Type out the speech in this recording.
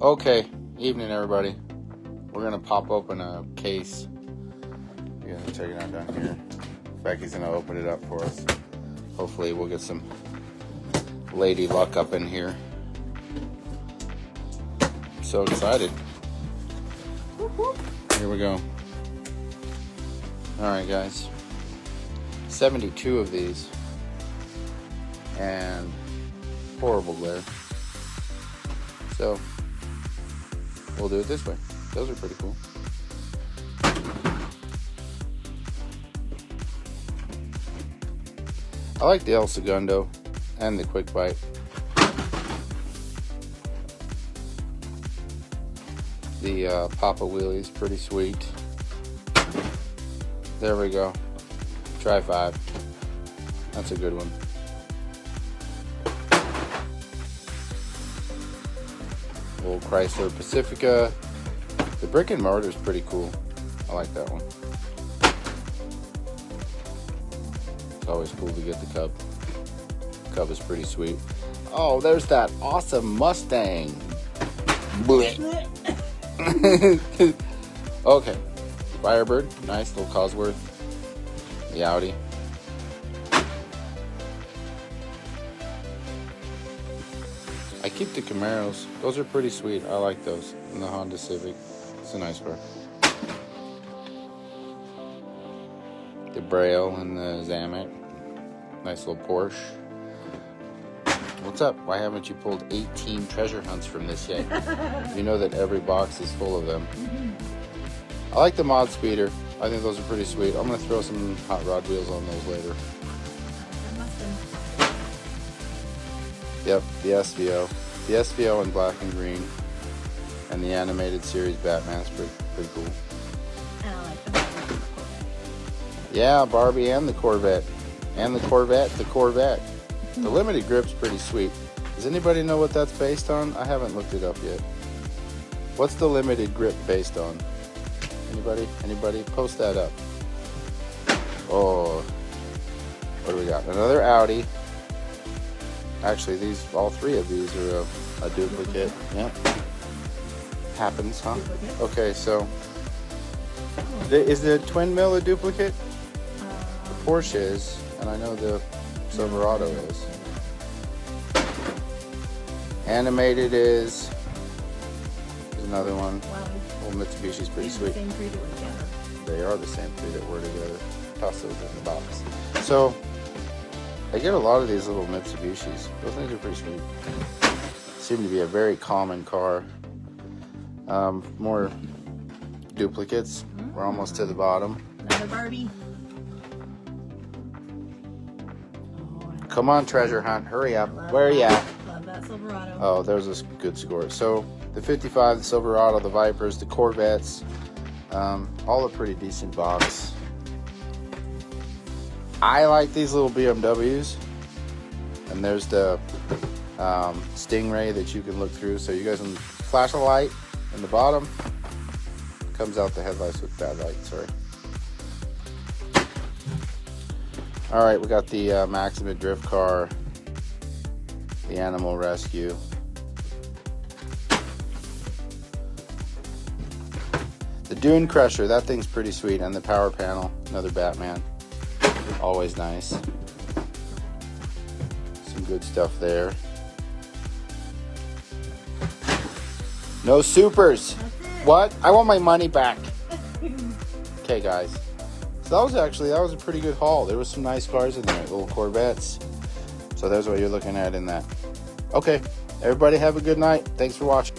Okay, evening everybody. We're gonna pop open a case. We're gonna check it out down here. Becky's gonna open it up for us. Hopefully we'll get some lady luck up in here. I'm so excited. Here we go. Alright guys. 72 of these. And horrible glare. So we'll do it this way. Those are pretty cool. I like the El Segundo and the Quick Bite. The Papa Wheelie's pretty sweet. There we go. Try 5. That's a good one. Old Chrysler Pacifica. The brick and mortar is pretty cool. I like that one. It's always cool to get the Cub. Cub is pretty sweet. Oh, there's that awesome Mustang. Okay. Firebird. Nice little Cosworth. The Audi. I keep the Camaros. Those are pretty sweet. I like those. And the Honda Civic. It's a nice car. The Braille and the Zamek. Nice little Porsche. What's up? Why haven't you pulled 18 treasure hunts from this yet? You know that every box is full of them. I like the Mod Speeder. I think those are pretty sweet. I'm going to throw some hot rod wheels on those later. Yep, the SVO. The SVO in black and green. And the animated series Batman's pretty cool. And I like the Barbie. Yeah, Barbie and the Corvette. And the Corvette, The limited grip's pretty sweet. Does anybody know what that's based on? I haven't looked it up yet. What's the limited grip based on? Anybody? Post that up. Oh, what do we got? Another Audi. Actually, all 3 of these are a duplicate. Yep. Happens, huh? Okay, so is the twin mill a duplicate? The Porsche is, and I know the Silverado is. Animated is. There's another one. Well, Mitsubishi's pretty sweet. The same 3 that were together. They are the same 3 that were together. Toss those in the box. So I get a lot of these little Mitsubishis. Those things are pretty sweet. Seem to be a very common car. More duplicates. We're almost to the bottom. Another Barbie. Come on, treasure hunt. Hurry up. Where are you at? Love that Silverado. Oh, there's a good score. So the 55, the Silverado, the Vipers, the Corvettes, all a pretty decent box. I like these little BMWs. And there's the Stingray that you can look through. So you guys can flash a light in the bottom. Comes out the headlights with bad light, sorry. Alright, we got the Maxima drift car, the Animal Rescue. The Dune Crusher, that thing's pretty sweet, and the Power Panel, another Batman. Always nice. Some good stuff there. No supers. What? I want my money back. Okay, guys. So that was a pretty good haul. There was some nice cars in there, little Corvettes. So that's what you're looking at in that. Okay, everybody have a good night. Thanks for watching.